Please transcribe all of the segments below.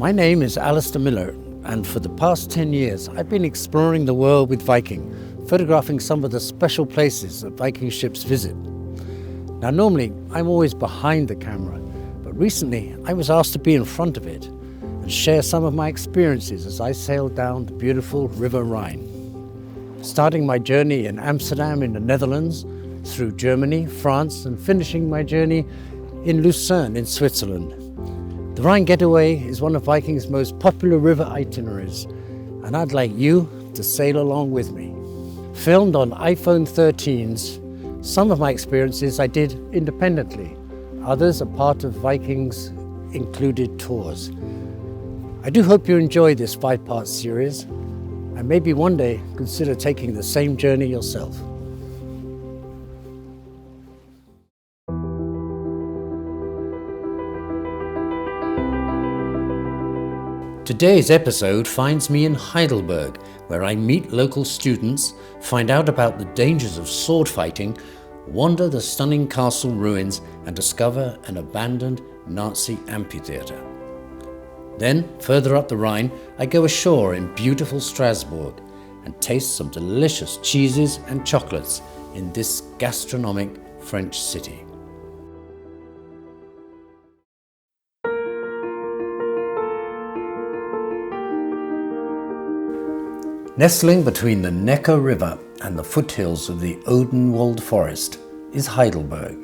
My name is Alastair Miller, and for the past 10 years I've been exploring the world with Viking, photographing some of the special places that Viking ships visit. Now normally I'm always behind the camera, but recently I was asked to be in front of it and share some of my experiences as I sailed down the beautiful River Rhine. Starting my journey in Amsterdam in the Netherlands, through Germany, France, and finishing my journey in Lucerne in Switzerland. The Rhine Getaway is one of Viking's most popular river itineraries, and I'd like you to sail along with me. Filmed on iPhone 13s, some of my experiences I did independently, others are part of Viking's included tours. I do hope you enjoy this 5-part series, and maybe one day consider taking the same journey yourself. Today's episode finds me in Heidelberg, where I meet local students, find out about the dangers of sword fighting, wander the stunning castle ruins, and discover an abandoned Nazi amphitheater. Then, further up the Rhine, I go ashore in beautiful Strasbourg and taste some delicious cheeses and chocolates in this gastronomic French city. Nestling between the Neckar River and the foothills of the Odenwald forest is Heidelberg.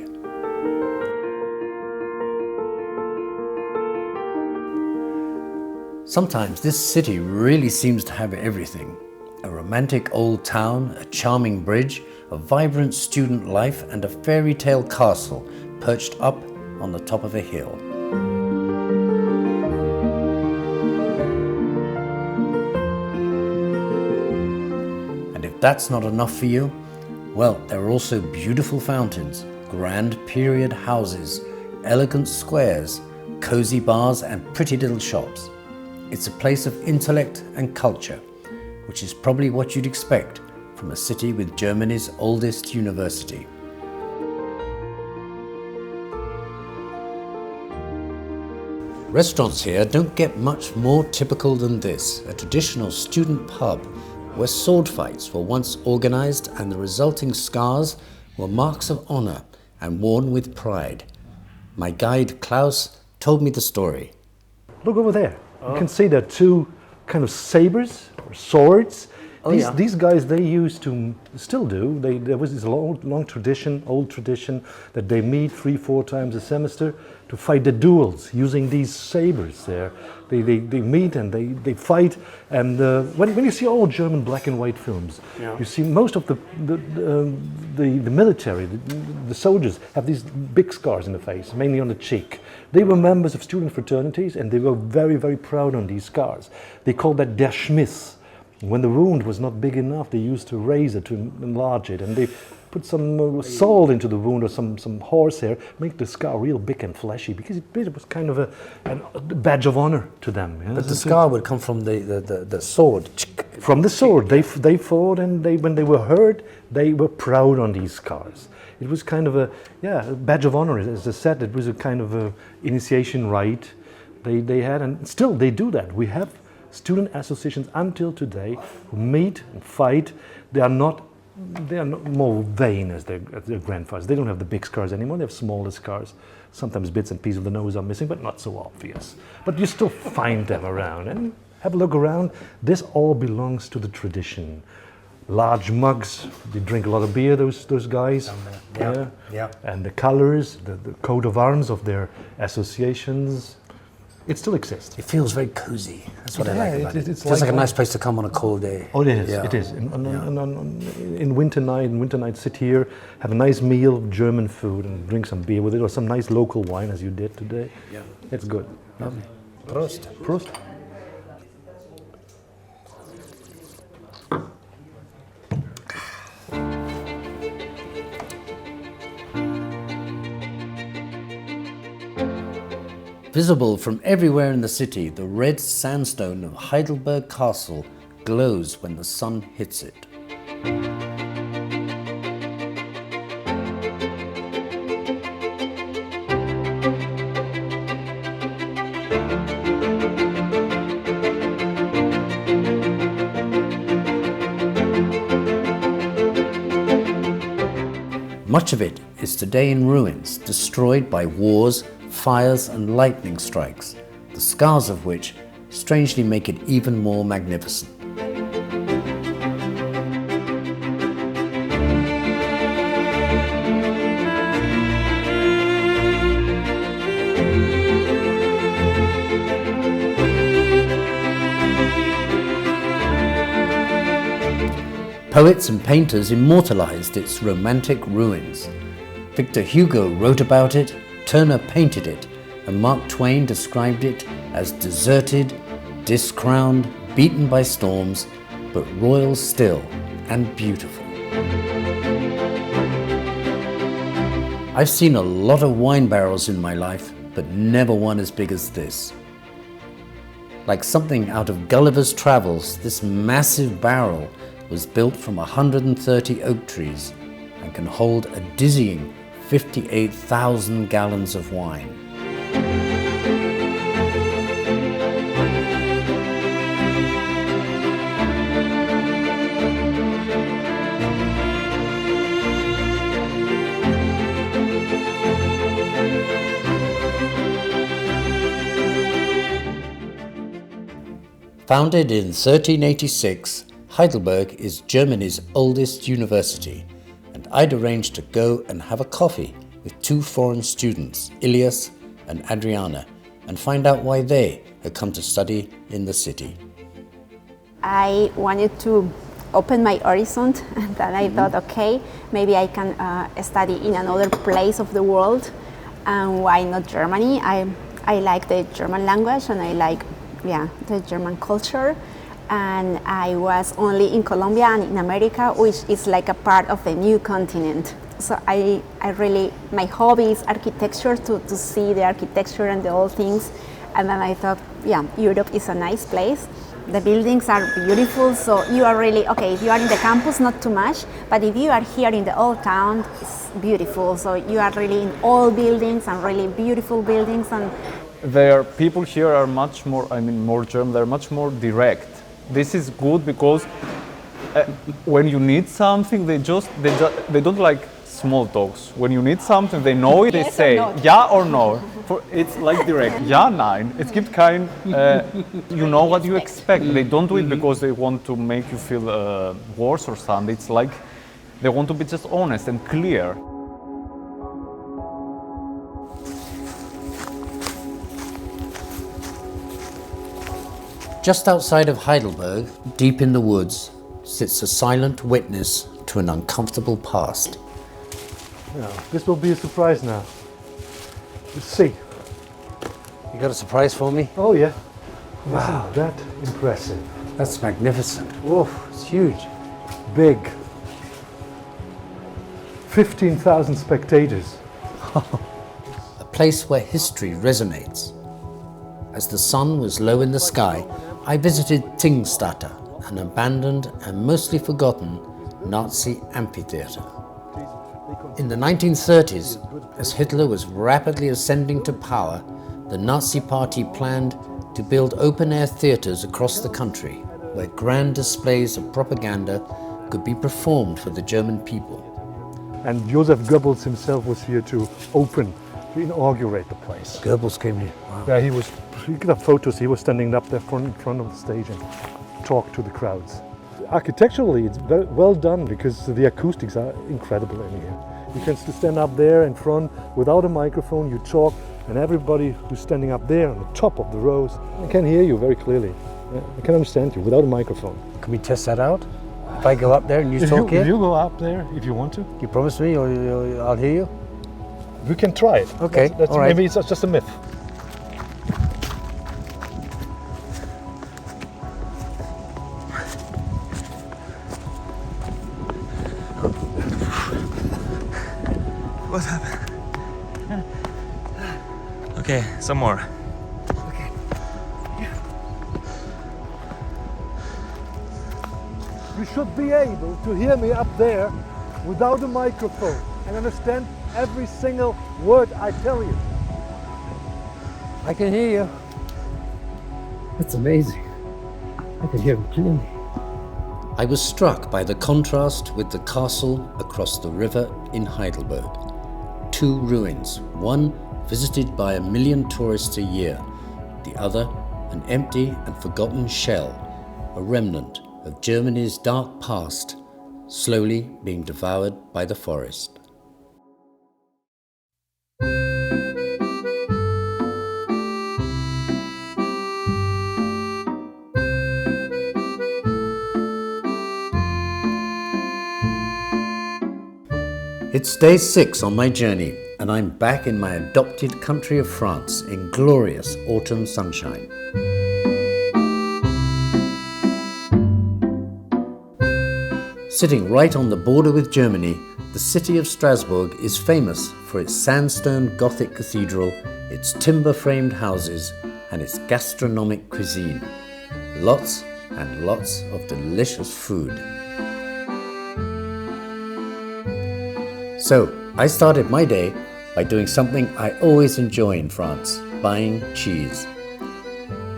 Sometimes this city really seems to have everything. A romantic old town, a charming bridge, a vibrant student life, and a fairy tale castle perched up on the top of a hill. If that's not enough for you, well, there are also beautiful fountains, grand period houses, elegant squares, cozy bars, and pretty little shops. It's a place of intellect and culture, which is probably what you'd expect from a city with Germany's oldest university. Restaurants here don't get much more typical than this, a traditional student pub where sword fights were once organized and the resulting scars were marks of honor and worn with pride. My guide Klaus told me the story. Look over there. You can see there are two kind of sabers or swords. These guys, they used to, still do, there was this old tradition that they meet 3-4 times a semester to fight the duels using these sabers there. They meet and they fight, and when you see old German black and white films, you see most of the military, the soldiers have these big scars in the face, mainly on the cheek. They were members of student fraternities and they were very, very proud on these scars. They called that der Schmitz. When the wound was not big enough, they used a razor to enlarge it, and they put some salt into the wound or some horsehair, make the scar real big and fleshy, because it was kind of a badge of honor to them. Yeah? But the scar would come from the sword. From the sword. They fought, and when they were hurt, they were proud on these scars. It was kind of a badge of honor. As I said, it was a kind of a initiation rite they had, and still they do that. We have student associations until today who meet and fight. They are not more vain as their grandfathers. They don't have the big scars anymore. They have smaller scars. Sometimes bits and pieces of the nose are missing, but not so obvious. But you still find them around. And have a look around. This all belongs to the tradition. Large mugs. They drink a lot of beer, those guys. Yeah. And the colors, the coat of arms of their associations. It still exists. It feels very cozy. That's what I like about it. It feels like a nice place to come on a cold day. Oh, it is. Yeah. It is. In winter night, sit here, have a nice meal, German food, and drink some beer with it, or some nice local wine, as you did today. Yeah, it's good. Lovely. Prost. Prost. Visible from everywhere in the city, the red sandstone of Heidelberg Castle glows when the sun hits it. Much of it is today in ruins, destroyed by wars, fires and lightning strikes, the scars of which strangely make it even more magnificent. Poets and painters immortalized its romantic ruins. Victor Hugo wrote about it, Turner painted it, and Mark Twain described it as deserted, discrowned, beaten by storms, but royal still and beautiful. I've seen a lot of wine barrels in my life, but never one as big as this. Like something out of Gulliver's Travels, this massive barrel was built from 130 oak trees and can hold a dizzying 58,000 gallons of wine. Founded in 1386, Heidelberg is Germany's oldest university, and I'd arranged to go and have a coffee with two foreign students, Ilias and Adriana, and find out why they had come to study in the city. I wanted to open my horizon, and then I thought, okay, maybe I can study in another place of the world, and why not Germany? I like the German language, and I like the German culture. And I was only in Colombia and in America, which is like a part of the new continent. So I really, my hobby is architecture, to see the architecture and the old things. And then I thought, Europe is a nice place. The buildings are beautiful, so you are really, okay, if you are in the campus, not too much, but if you are here in the old town, it's beautiful. So you are really in old buildings and really beautiful buildings. And people here are much more, more German, they're much more direct. This is good because when you need something, they don't like small talks. When you need something, they know it, they say yeah or no. It's like direct, ja, nein. Es gibt kein, you know what you expect. They don't do it because they want to make you feel worse or something. It's like they want to be just honest and clear. Just outside of Heidelberg, deep in the woods, sits a silent witness to an uncomfortable past. Now, this will be a surprise now. Let's see. You got a surprise for me? Oh yeah. Wow. Isn't that impressive? That's magnificent. Whoa, It's huge. big. 15,000 spectators. A place where history resonates. As the sun was low in the sky, I visited Thingstätte, an abandoned and mostly forgotten Nazi amphitheater. In the 1930s, as Hitler was rapidly ascending to power, the Nazi Party planned to build open-air theaters across the country, where grand displays of propaganda could be performed for the German people. And Joseph Goebbels himself was here to inaugurate the place. Goebbels came here. Wow. Yeah, you could have photos. He was standing up there in front of the stage and talked to the crowds. Architecturally, it's very well done because the acoustics are incredible in here. You can stand up there in front without a microphone, you talk, and everybody who's standing up there on the top of the rows, I can hear you very clearly. Yeah, I can understand you without a microphone. Can we test that out? If I go up there and you talk here? If you go up there, if you want to. You promise me or I'll hear you? We can try it. Okay, that's all right. Maybe it's just a myth. What happened? Okay, some more. Okay. You should be able to hear me up there without a microphone and understand every single word I tell you. I can hear you. That's amazing. I can hear him clearly. I was struck by the contrast with the castle across the river in Heidelberg. 2 ruins, one visited by 1 million tourists a year, the other an empty and forgotten shell, a remnant of Germany's dark past, slowly being devoured by the forest. It's day 6 on my journey, and I'm back in my adopted country of France in glorious autumn sunshine. Sitting right on the border with Germany, the city of Strasbourg is famous for its sandstone Gothic cathedral, its timber-framed houses, and its gastronomic cuisine. Lots and lots of delicious food. So, I started my day by doing something I always enjoy in France, buying cheese.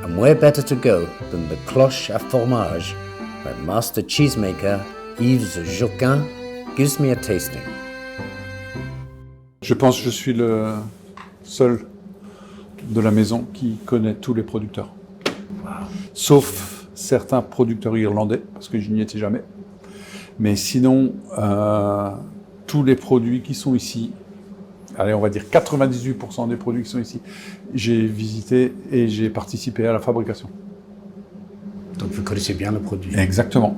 And where better to go than the Cloche à Fromage, where master cheesemaker Yves Joquin gives me a tasting. Je pense que je suis le seul de la maison qui connaît tous les producteurs. Sauf certains producteurs irlandais, parce que je n'y étais jamais. Mais sinon, tous les produits qui sont ici, allez, on va dire 98% des produits qui sont ici, j'ai visité et j'ai participé à la fabrication. Donc vous connaissez bien le produit. Exactement.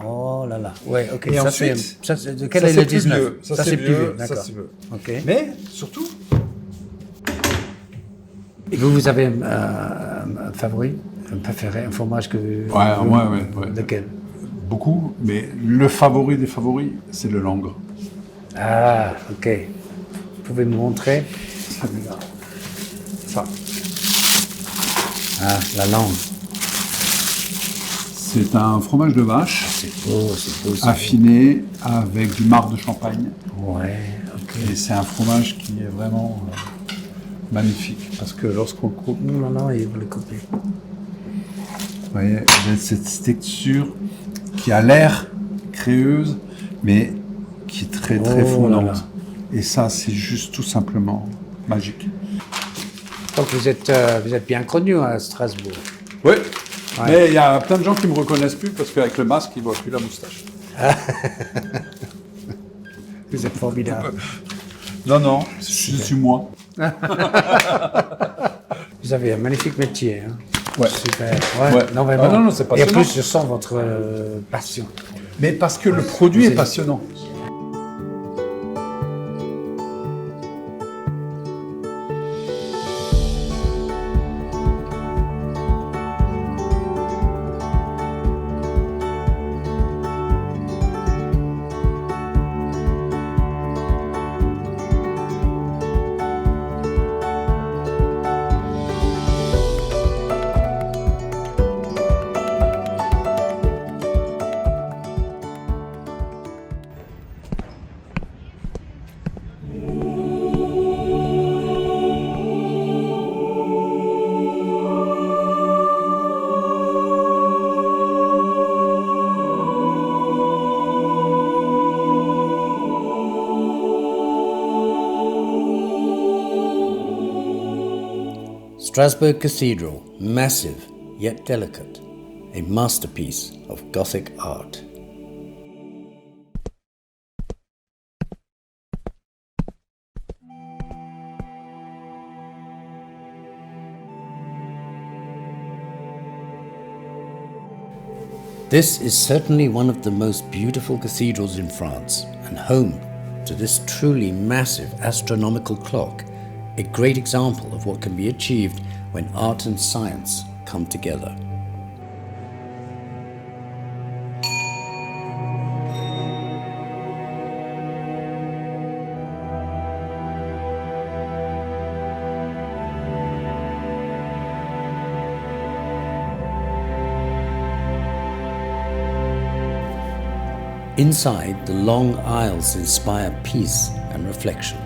Oh là là. Ouais, ok. Et Ça, ensuite, de quel est le 19? Ça c'est plus vieux, d'accord. ça c'est vieux. Ok. Mais surtout, Et vous avez un favori, un préféré, un fromage que... Ouais. Lequel? Beaucoup, mais le favori des favoris, c'est le langre. Ah, ok. Vous pouvez me montrer? Celui-là. Ça. Ah, la langue. C'est un fromage de vache C'est beau. affiné avec du marc de champagne. Ouais, ok. Et c'est un fromage qui est vraiment magnifique parce que lorsqu'on le coupe, Non, il vous le coupez. vous voyez, il y a cette texture qui a l'air créeuse, mais qui est très très Oh fondante. là là. Et ça, c'est juste tout simplement magique. Donc vous êtes bien connu à Strasbourg. Oui, mais il y a plein de gens qui me reconnaissent plus parce qu'avec le masque, ils ne voient plus la moustache. Vous êtes formidable. Non, je suis moi. Vous avez un magnifique métier. Hein. Ouais. Super. Ouais. Non, vraiment. Ah non, c'est Et en passionnant. plus, je sens votre passion. Mais parce que le produit est passionnant. Strasbourg Cathedral, massive yet delicate, a masterpiece of Gothic art. This is certainly one of the most beautiful cathedrals in France and home to this truly massive astronomical clock, a great example of what can be achieved when art and science come together. Inside, the long aisles inspire peace and reflection.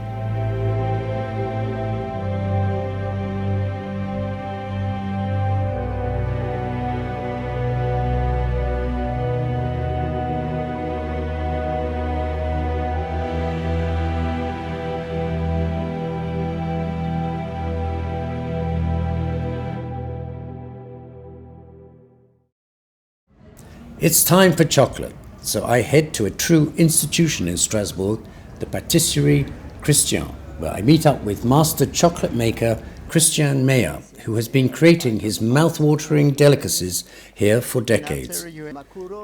It's time for chocolate, so I head to a true institution in Strasbourg, the Patisserie Christian, where I meet up with master chocolate maker Christian Meyer, who has been creating his mouth-watering delicacies here for decades.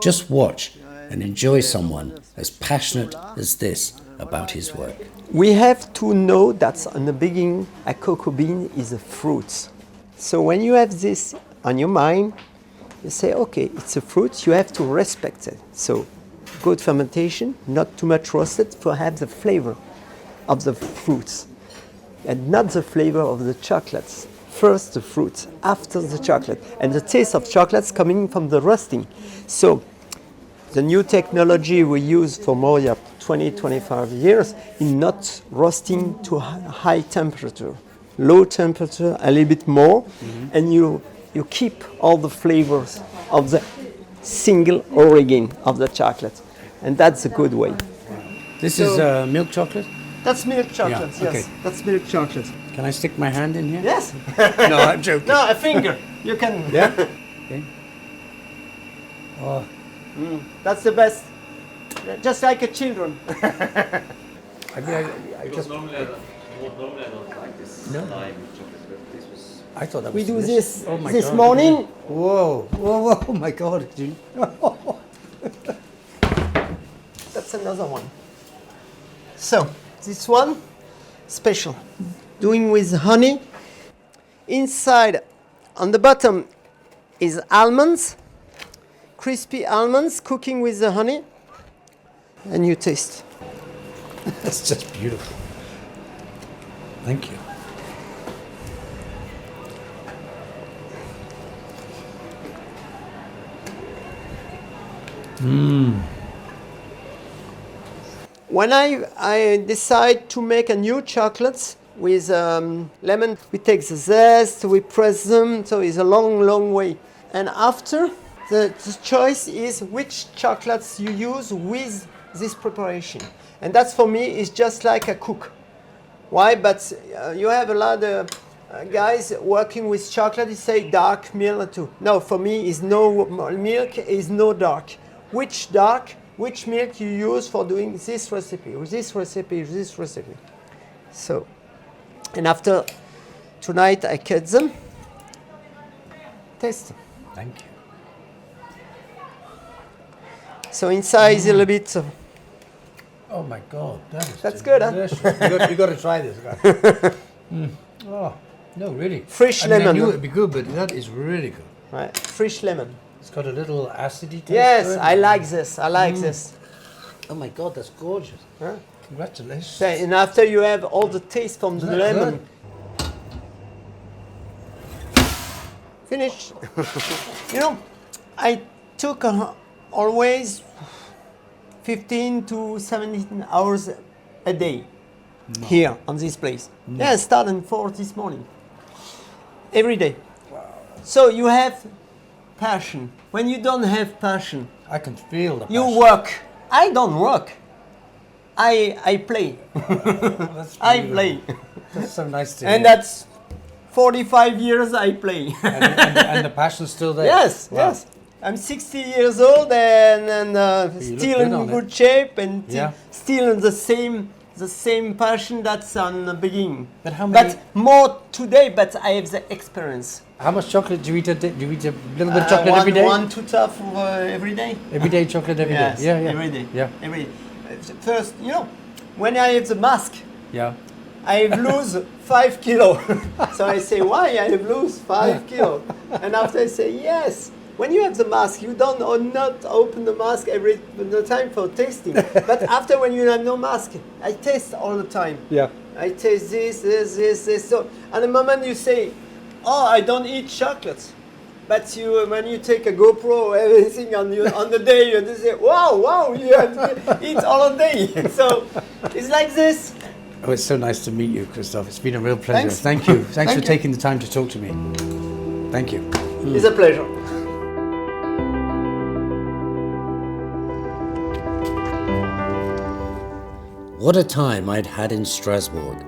Just watch and enjoy someone as passionate as this about his work. We have to know that in the beginning a cocoa bean is a fruit. So when you have this on your mind, you say, okay, it's a fruit, you have to respect it. So good fermentation, not too much roasted, to have the flavor of the fruits and not the flavor of the chocolates. First the fruits, after the chocolate, and the taste of chocolates coming from the roasting. So the new technology we use for more than 20-25 years is not roasting to high temperature, low temperature, a little bit more, and you keep all the flavors of the single origin of the chocolate, and that's a good way. This is milk chocolate? That's milk chocolate, Yeah, okay. yes. That's milk chocolate. Can I stick my hand in here? Yes. No, I'm joking. No, a finger. You can. Yeah? Okay. Oh, That's the best. Just like a children. I mean, I just... Normally I don't like this No. lime chocolate, but this was... I thought that We was do delicious. this Oh my this God. morning. Whoa, whoa, whoa, oh my God. That's another one. So, this one, special. Doing with honey. Inside, on the bottom, is almonds. Crispy almonds cooking with the honey. And you taste. That's just beautiful. Thank you. When I decide to make a new chocolate with lemon, we take the zest, we press them, so it's a long way. And after, the choice is which chocolates you use with this preparation. And that's for me is just like a cook. Why? But you have a lot of guys working with chocolate, they say dark milk too. No, for me is no milk, is no dark. Which dark? Which milk you use for doing this recipe, or this recipe, or this recipe. So, and after tonight I cut them. Taste them. Thank you. So inside is a little bit. Oh my God, That's good, huh? delicious. You got to try this, guys. Oh, no, really. Fresh I mean, I lemon. knew it'd be good, but that is really good. Right, fresh lemon. It's got a little acidy taste. Yes, to it. I like this. I like this. Oh my God, that's gorgeous. Huh? Congratulations. So, and after you have all the taste from the Isn't that lemon. Finished. You know, I took always 15 to 17 hours a day here on this place. Yeah, I started at 4 this morning. Every day. So you have passion. When you don't have passion, I can feel the you passion. work. I don't work. I play. That's I beautiful. play. That's so nice to And hear. that's 45 years I play. and the passion's still there. Yes, Wow. yes. I'm 60 years old and You still look in good on good it. shape and Yeah. still in the same passion that's on the beginning. But how many? But more today, but I have the experience. How much chocolate do you eat a day? Do you eat a little bit of chocolate every day? 1 to 2 every day. Every day chocolate every day. Yes, Yeah, yeah. every day. Yeah, Every day. First, you know, when I have the mask, yeah. I lose 5 kilo. So I say, why I lose 5 kilo? And after I say, yes. When you have the mask, you don't or not open the mask every the time for tasting. But after when you have no mask, I taste all the time. Yeah. I taste this. So at the moment you say, oh, I don't eat chocolates. But you, when you take a GoPro or everything on the day, you just say, wow, you have to eat all the day. So it's like this. Oh, it's so nice to meet you, Christophe. It's been a real pleasure. Thanks. Thank you. Thanks Thank for you. taking the time to talk to me. Thank you. It's a pleasure. What a time I'd had in Strasbourg.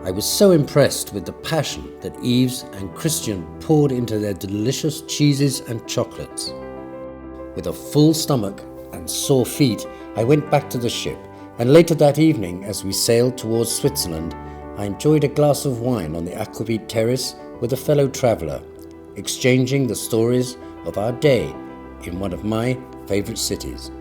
I was so impressed with the passion that Yves and Christian poured into their delicious cheeses and chocolates. With a full stomach and sore feet, I went back to the ship, and later that evening, as we sailed towards Switzerland, I enjoyed a glass of wine on the aquavit terrace with a fellow traveller, exchanging the stories of our day in one of my favourite cities.